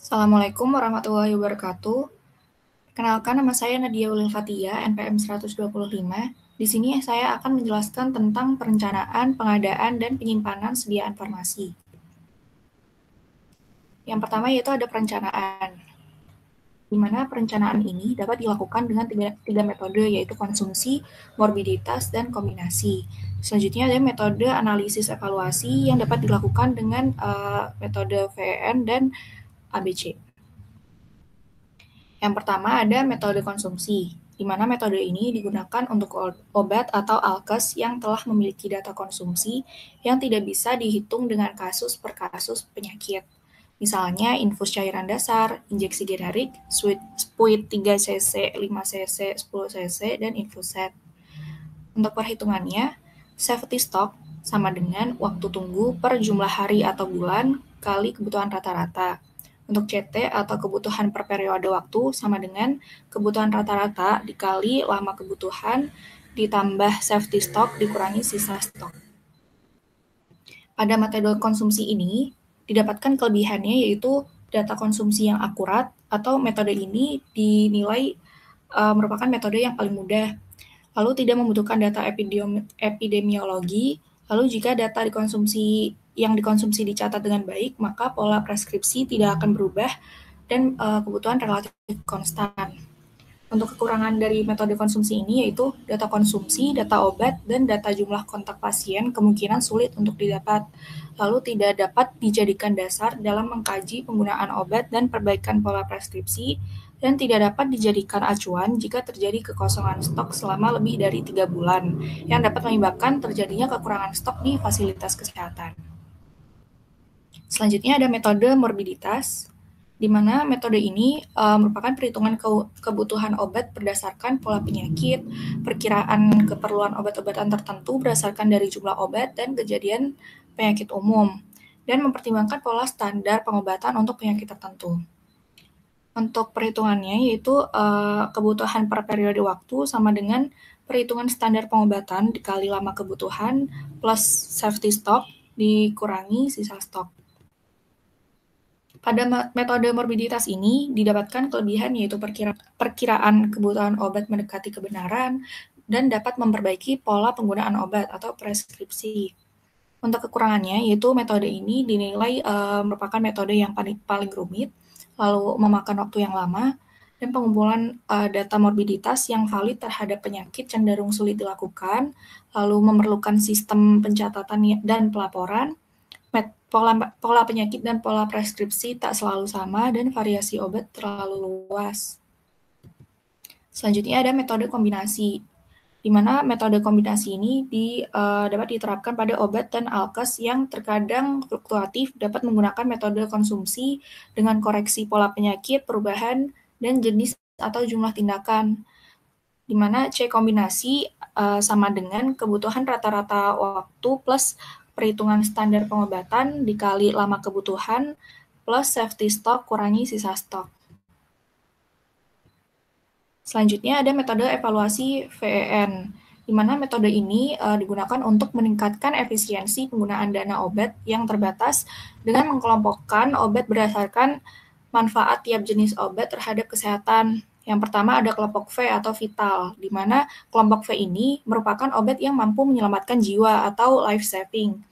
Assalamualaikum warahmatullahi wabarakatuh. Kenalkan, nama saya Nadia Ulil Fatia, NPM 125. Di sini saya akan menjelaskan tentang perencanaan, pengadaan, dan penyimpanan sedia informasi. Yang pertama yaitu ada perencanaan, di mana perencanaan ini dapat dilakukan dengan tiga metode, yaitu konsumsi, morbiditas, dan kombinasi. Selanjutnya ada metode analisis evaluasi yang dapat dilakukan dengan metode VEN dan ABC. Yang pertama ada metode konsumsi, di mana metode ini digunakan untuk obat atau alkes yang telah memiliki data konsumsi yang tidak bisa dihitung dengan kasus per kasus penyakit. Misalnya infus cairan dasar, injeksi generik, spuit 3 cc, 5 cc, 10 cc, dan infuset. Untuk perhitungannya, safety stock sama dengan waktu tunggu per jumlah hari atau bulan kali kebutuhan rata-rata. Untuk CT atau kebutuhan per periode waktu sama dengan kebutuhan rata-rata dikali lama kebutuhan ditambah safety stock dikurangi sisa stok. Pada metode konsumsi ini didapatkan kelebihannya yaitu data konsumsi yang akurat, atau metode ini dinilai merupakan metode yang paling mudah, lalu tidak membutuhkan data epidemiologi, lalu jika data yang dikonsumsi dicatat dengan baik, maka pola preskripsi tidak akan berubah dan kebutuhan relatif konstan. Untuk kekurangan dari metode konsumsi ini yaitu data konsumsi, data obat, dan data jumlah kontak pasien kemungkinan sulit untuk didapat, lalu tidak dapat dijadikan dasar dalam mengkaji penggunaan obat dan perbaikan pola preskripsi, dan tidak dapat dijadikan acuan jika terjadi kekosongan stok selama lebih dari 3 bulan, yang dapat menyebabkan terjadinya kekurangan stok di fasilitas kesehatan. Selanjutnya ada metode morbiditas, di mana metode ini merupakan perhitungan kebutuhan obat berdasarkan pola penyakit, perkiraan keperluan obat-obatan tertentu berdasarkan dari jumlah obat dan kejadian penyakit umum, dan mempertimbangkan pola standar pengobatan untuk penyakit tertentu. Untuk perhitungannya yaitu kebutuhan per periode waktu sama dengan perhitungan standar pengobatan dikali lama kebutuhan plus safety stock dikurangi sisa stok. Pada metode morbiditas ini didapatkan kelebihan yaitu perkiraan kebutuhan obat mendekati kebenaran dan dapat memperbaiki pola penggunaan obat atau preskripsi. Untuk kekurangannya yaitu metode ini dinilai merupakan metode yang paling rumit, lalu memakan waktu yang lama, dan pengumpulan data morbiditas yang valid terhadap penyakit cenderung sulit dilakukan, lalu memerlukan sistem pencatatan dan pelaporan, pola penyakit dan pola preskripsi tak selalu sama, dan variasi obat terlalu luas. Selanjutnya ada metode kombinasi, di mana metode kombinasi ini dapat diterapkan pada obat dan alkes yang terkadang fluktuatif, dapat menggunakan metode konsumsi dengan koreksi pola penyakit, perubahan, dan jenis atau jumlah tindakan, di mana C kombinasi sama dengan kebutuhan rata-rata waktu plus perhitungan standar pengobatan dikali lama kebutuhan plus safety stock kurangi sisa stok. Selanjutnya ada metode evaluasi VEN, di mana metode ini digunakan untuk meningkatkan efisiensi penggunaan dana obat yang terbatas dengan mengelompokkan obat berdasarkan manfaat tiap jenis obat terhadap kesehatan. Yang pertama ada kelompok V atau vital, di mana kelompok V ini merupakan obat yang mampu menyelamatkan jiwa atau life saving.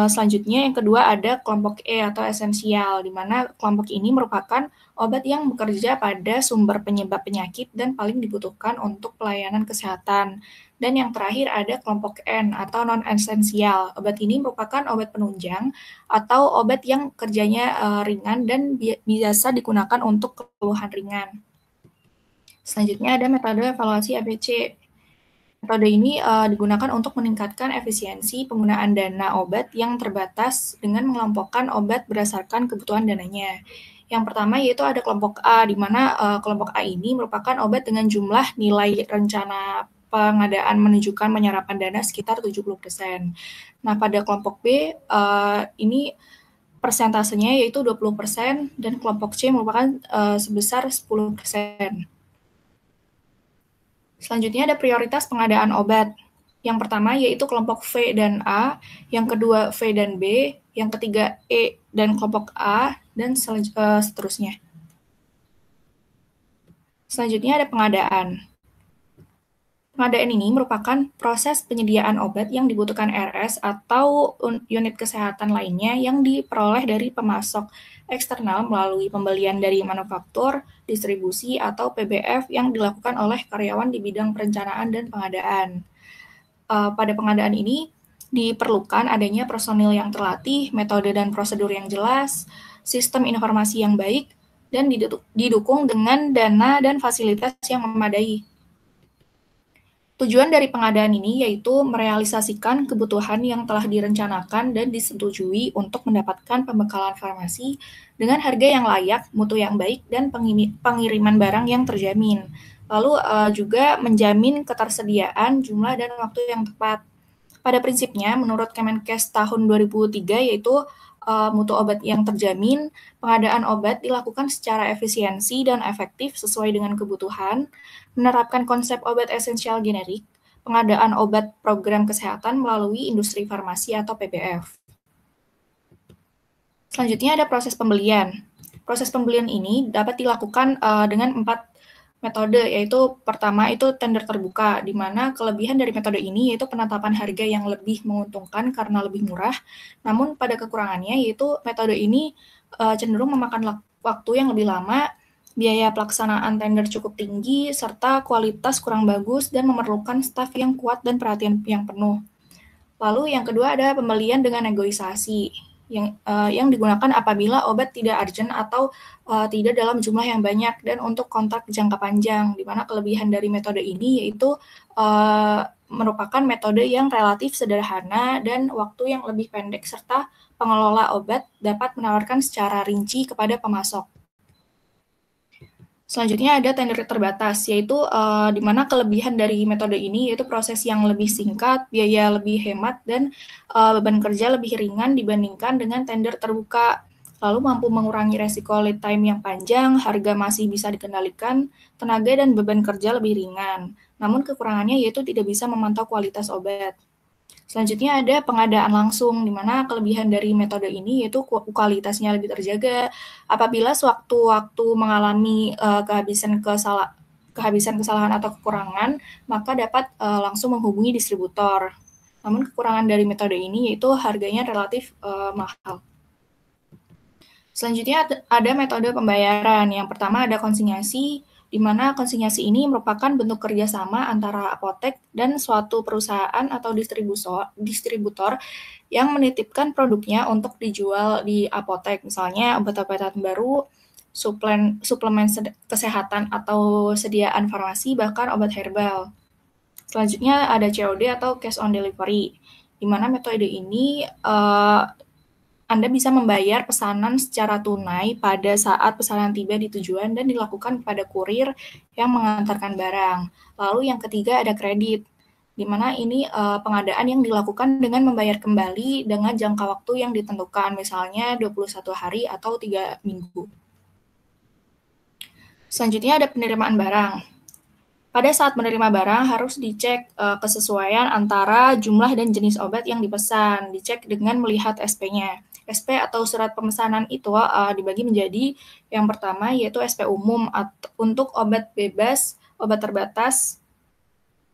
Selanjutnya yang kedua ada kelompok E atau esensial, di mana kelompok ini merupakan obat yang bekerja pada sumber penyebab penyakit dan paling dibutuhkan untuk pelayanan kesehatan. Dan yang terakhir ada kelompok N atau non-esensial. Obat ini merupakan obat penunjang atau obat yang kerjanya ringan dan biasa digunakan untuk keluhan ringan. Selanjutnya ada metode evaluasi ABC. Metode ini digunakan untuk meningkatkan efisiensi penggunaan dana obat yang terbatas dengan mengelompokkan obat berdasarkan kebutuhan dananya. Yang pertama yaitu ada kelompok A, di mana kelompok A ini merupakan obat dengan jumlah nilai rencana pengadaan menunjukkan penyerapan dana sekitar 70%. Nah, pada kelompok B ini persentasenya yaitu 20% dan kelompok C merupakan sebesar 10%. Selanjutnya ada prioritas pengadaan obat. Yang pertama yaitu kelompok V dan A, yang kedua V dan B, yang ketiga E dan kelompok A, dan seterusnya. Selanjutnya ada pengadaan. Pengadaan ini merupakan proses penyediaan obat yang dibutuhkan RS atau unit kesehatan lainnya yang diperoleh dari pemasok eksternal melalui pembelian dari manufaktur, distribusi, atau PBF yang dilakukan oleh karyawan di bidang perencanaan dan pengadaan. Pada pengadaan ini diperlukan adanya personil yang terlatih, metode dan prosedur yang jelas, sistem informasi yang baik, dan didukung dengan dana dan fasilitas yang memadai. Tujuan dari pengadaan ini yaitu merealisasikan kebutuhan yang telah direncanakan dan disetujui untuk mendapatkan pembekalan farmasi dengan harga yang layak, mutu yang baik, dan pengiriman barang yang terjamin. Lalu juga menjamin ketersediaan jumlah dan waktu yang tepat. Pada prinsipnya, menurut Kemenkes tahun 2003 yaitu mutu obat yang terjamin, pengadaan obat dilakukan secara efisiensi dan efektif sesuai dengan kebutuhan, menerapkan konsep obat esensial generik, pengadaan obat program kesehatan melalui industri farmasi atau PBF. Selanjutnya ada proses pembelian. Proses pembelian ini dapat dilakukan dengan 4 metode, yaitu pertama itu tender terbuka, di mana kelebihan dari metode ini yaitu penetapan harga yang lebih menguntungkan karena lebih murah, namun pada kekurangannya yaitu metode ini cenderung memakan waktu yang lebih lama, biaya pelaksanaan tender cukup tinggi, serta kualitas kurang bagus dan memerlukan staf yang kuat dan perhatian yang penuh. Lalu yang kedua ada pembelian dengan negosiasi, yang digunakan apabila obat tidak urgent atau tidak dalam jumlah yang banyak dan untuk kontrak jangka panjang, di mana kelebihan dari metode ini yaitu merupakan metode yang relatif sederhana dan waktu yang lebih pendek, serta pengelola obat dapat menawarkan secara rinci kepada pemasok. Selanjutnya ada tender terbatas, yaitu di mana kelebihan dari metode ini yaitu proses yang lebih singkat, biaya lebih hemat, dan beban kerja lebih ringan dibandingkan dengan tender terbuka. Lalu mampu mengurangi resiko lead time yang panjang, harga masih bisa dikendalikan, tenaga dan beban kerja lebih ringan. Namun kekurangannya yaitu tidak bisa memantau kualitas obat. Selanjutnya ada pengadaan langsung, di mana kelebihan dari metode ini yaitu kualitasnya lebih terjaga. Apabila sewaktu-waktu mengalami kehabisan kesalahan atau kekurangan, maka dapat langsung menghubungi distributor. Namun kekurangan dari metode ini yaitu harganya relatif mahal. Selanjutnya ada metode pembayaran. Yang pertama ada konsinyasi, di mana konsinyasi ini merupakan bentuk kerjasama antara apotek dan suatu perusahaan atau distributor yang menitipkan produknya untuk dijual di apotek, misalnya obat-obatan baru, suplemen kesehatan atau sediaan farmasi, bahkan obat herbal. Selanjutnya ada COD atau cash on delivery, di mana metode ini Anda bisa membayar pesanan secara tunai pada saat pesanan tiba di tujuan dan dilakukan kepada kurir yang mengantarkan barang. Lalu yang ketiga ada kredit, di mana ini pengadaan yang dilakukan dengan membayar kembali dengan jangka waktu yang ditentukan, misalnya 21 hari atau 3 minggu. Selanjutnya ada penerimaan barang. Pada saat menerima barang harus dicek kesesuaian antara jumlah dan jenis obat yang dipesan, dicek dengan melihat SP-nya. SP atau surat pemesanan itu dibagi menjadi yang pertama yaitu SP umum untuk obat bebas, obat terbatas,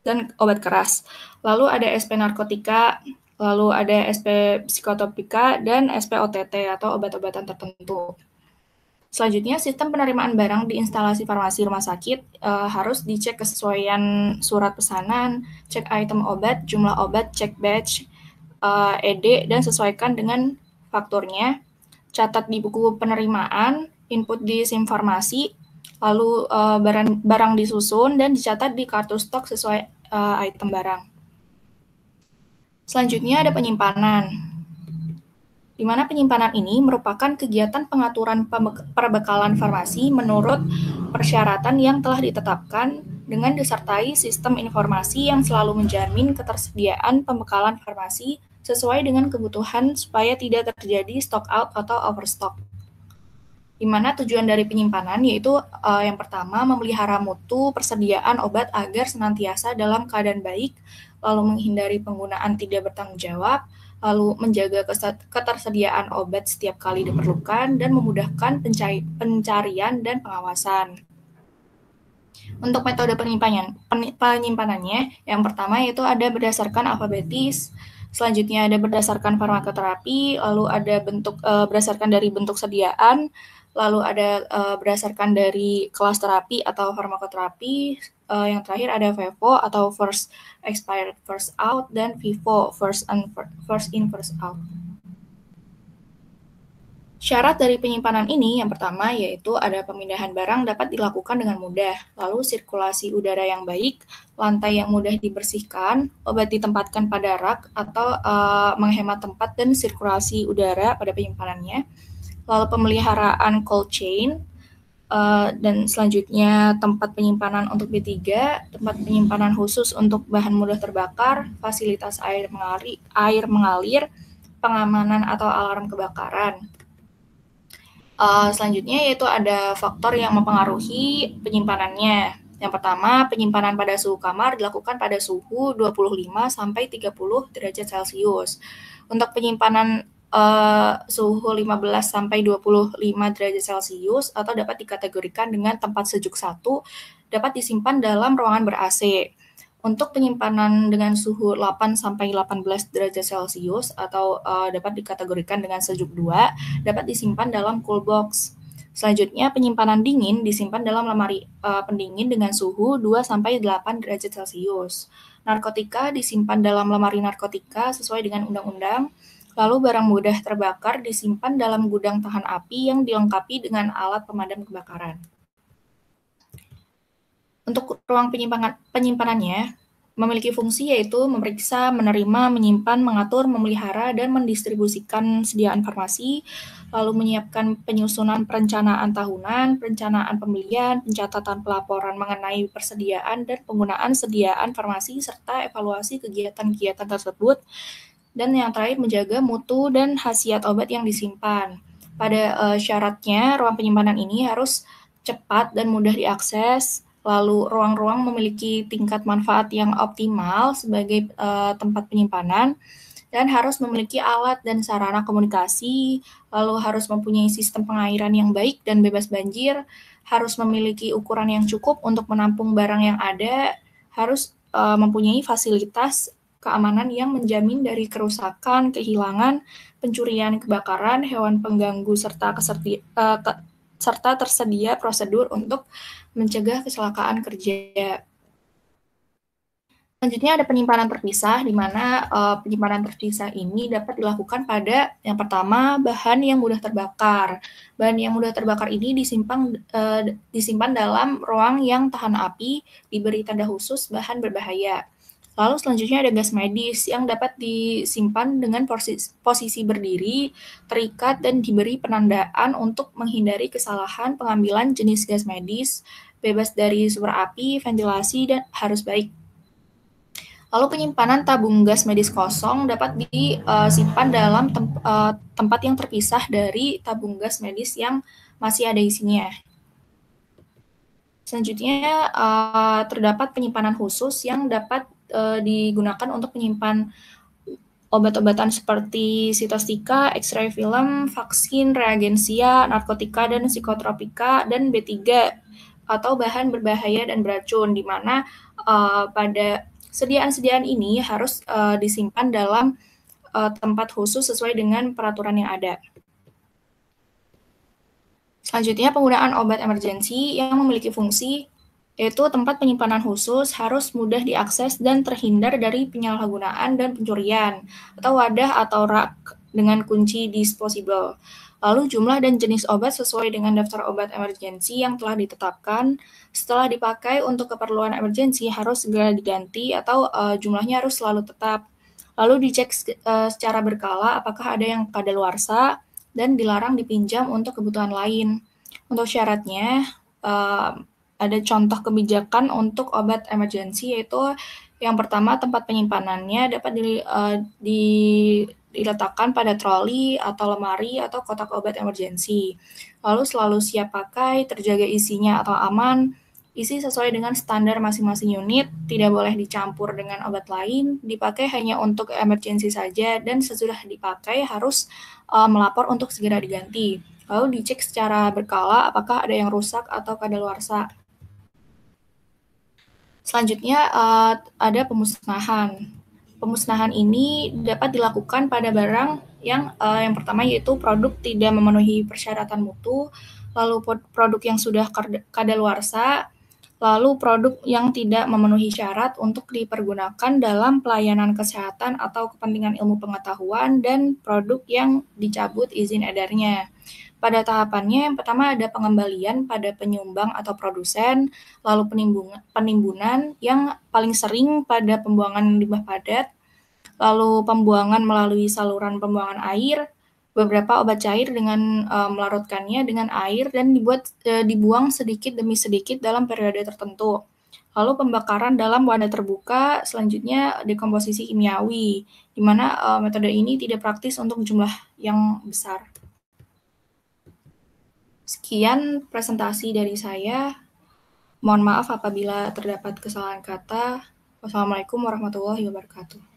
dan obat keras. Lalu ada SP narkotika, lalu ada SP psikotropika, dan SP OTT atau obat-obatan tertentu. Selanjutnya, sistem penerimaan barang di instalasi farmasi rumah sakit harus dicek kesesuaian surat pesanan, cek item obat, jumlah obat, cek batch, ED, dan sesuaikan dengan fakturnya, catat di buku penerimaan, input di SIM farmasi, lalu barang disusun dan dicatat di kartu stok sesuai item barang. Selanjutnya ada penyimpanan, di mana penyimpanan ini merupakan kegiatan pengaturan perbekalan farmasi menurut persyaratan yang telah ditetapkan dengan disertai sistem informasi yang selalu menjamin ketersediaan pembekalan farmasi sesuai dengan kebutuhan supaya tidak terjadi stock out atau overstock. di mana tujuan dari penyimpanan yaitu yang pertama memelihara mutu persediaan obat agar senantiasa dalam keadaan baik, lalu menghindari penggunaan tidak bertanggung jawab, lalu menjaga ketersediaan obat setiap kali diperlukan, dan memudahkan pencarian dan pengawasan. Untuk metode penyimpanannya, yang pertama yaitu ada berdasarkan alfabetis, selanjutnya ada berdasarkan farmakoterapi, lalu ada berdasarkan dari bentuk sediaan, lalu ada berdasarkan dari kelas terapi atau farmakoterapi, yang terakhir ada FIFO atau first expired first out, dan FIFO first in first out. Syarat dari penyimpanan ini yang pertama yaitu ada pemindahan barang dapat dilakukan dengan mudah, lalu sirkulasi udara yang baik, lantai yang mudah dibersihkan, obat ditempatkan pada rak atau menghemat tempat dan sirkulasi udara pada penyimpanannya, lalu pemeliharaan cold chain, dan selanjutnya tempat penyimpanan untuk B3, tempat penyimpanan khusus untuk bahan mudah terbakar, fasilitas air mengalir, pengamanan atau alarm kebakaran. Selanjutnya yaitu ada faktor yang mempengaruhi penyimpanannya. Yang pertama, penyimpanan pada suhu kamar dilakukan pada suhu 25 sampai 30 derajat Celcius. Untuk penyimpanan suhu 15 sampai 25 derajat Celcius atau dapat dikategorikan dengan tempat sejuk 1 dapat disimpan dalam ruangan ber-AC. Untuk penyimpanan dengan suhu 8 sampai 18 derajat Celcius atau dapat dikategorikan dengan sejuk 2 dapat disimpan dalam cool box. Selanjutnya, penyimpanan dingin disimpan dalam lemari pendingin dengan suhu 2 sampai 8 derajat Celcius. Narkotika disimpan dalam lemari narkotika sesuai dengan undang-undang. Lalu barang mudah terbakar disimpan dalam gudang tahan api yang dilengkapi dengan alat pemadam kebakaran. Untuk ruang penyimpanannya, memiliki fungsi yaitu memeriksa, menerima, menyimpan, mengatur, memelihara, dan mendistribusikan sediaan farmasi, lalu menyiapkan penyusunan perencanaan tahunan, perencanaan pembelian, pencatatan pelaporan mengenai persediaan dan penggunaan sediaan farmasi, serta evaluasi kegiatan-kegiatan tersebut, dan yang terakhir menjaga mutu dan khasiat obat yang disimpan. Pada syaratnya, ruang penyimpanan ini harus cepat dan mudah diakses, lalu ruang-ruang memiliki tingkat manfaat yang optimal sebagai tempat penyimpanan, dan harus memiliki alat dan sarana komunikasi, lalu harus mempunyai sistem pengairan yang baik dan bebas banjir, harus memiliki ukuran yang cukup untuk menampung barang yang ada, harus mempunyai fasilitas keamanan yang menjamin dari kerusakan, kehilangan, pencurian, kebakaran, hewan pengganggu, serta tersedia prosedur untuk mencegah kecelakaan kerja. Selanjutnya ada penyimpanan terpisah, di mana penyimpanan terpisah ini dapat dilakukan pada yang pertama bahan yang mudah terbakar. Bahan yang mudah terbakar ini disimpan dalam ruang yang tahan api, diberi tanda khusus bahan berbahaya. Lalu selanjutnya ada gas medis yang dapat disimpan dengan posisi berdiri, terikat, dan diberi penandaan untuk menghindari kesalahan pengambilan jenis gas medis, bebas dari sumber api, ventilasi, dan harus baik. Lalu penyimpanan tabung gas medis kosong dapat disimpan dalam tempat yang terpisah dari tabung gas medis yang masih ada isinya. Selanjutnya terdapat penyimpanan khusus yang dapat digunakan untuk menyimpan obat-obatan seperti sitostika, X-ray film, vaksin, reagensia, narkotika, dan psikotropika, dan B3 atau bahan berbahaya dan beracun, di mana pada sediaan-sediaan ini harus disimpan dalam tempat khusus sesuai dengan peraturan yang ada. Selanjutnya, penggunaan obat emergensi yang memiliki fungsi yaitu tempat penyimpanan khusus harus mudah diakses dan terhindar dari penyalahgunaan dan pencurian, atau wadah atau rak dengan kunci disposable. Lalu jumlah dan jenis obat sesuai dengan daftar obat emergensi yang telah ditetapkan. Setelah dipakai untuk keperluan emergensi harus segera diganti atau jumlahnya harus selalu tetap. Lalu dicek secara berkala apakah ada yang kadaluarsa dan dilarang dipinjam untuk kebutuhan lain. Untuk syaratnya, ada contoh kebijakan untuk obat emergensi, yaitu Yang pertama, tempat penyimpanannya dapat diletakkan pada troli atau lemari atau kotak obat emergensi. Lalu selalu siap pakai, terjaga isinya atau aman, isi sesuai dengan standar masing-masing unit, tidak boleh dicampur dengan obat lain, dipakai hanya untuk emergensi saja, dan sesudah dipakai harus melapor untuk segera diganti. Lalu dicek secara berkala apakah ada yang rusak atau kadaluarsa. Selanjutnya ada pemusnahan. Pemusnahan ini dapat dilakukan pada barang yang pertama yaitu produk tidak memenuhi persyaratan mutu, lalu produk yang sudah kadaluarsa, lalu produk yang tidak memenuhi syarat untuk dipergunakan dalam pelayanan kesehatan atau kepentingan ilmu pengetahuan, dan produk yang dicabut izin edarnya. Pada tahapannya, yang pertama ada pengembalian pada penyumbang atau produsen, lalu penimbunan yang paling sering pada pembuangan limbah padat, lalu pembuangan melalui saluran pembuangan air, beberapa obat cair dengan melarutkannya dengan air dan dibuang sedikit demi sedikit dalam periode tertentu. Lalu pembakaran dalam wadah terbuka, selanjutnya dekomposisi kimiawi, di mana metode ini tidak praktis untuk jumlah yang besar. Sekian presentasi dari saya. Mohon maaf apabila terdapat kesalahan kata. Wassalamualaikum warahmatullahi wabarakatuh.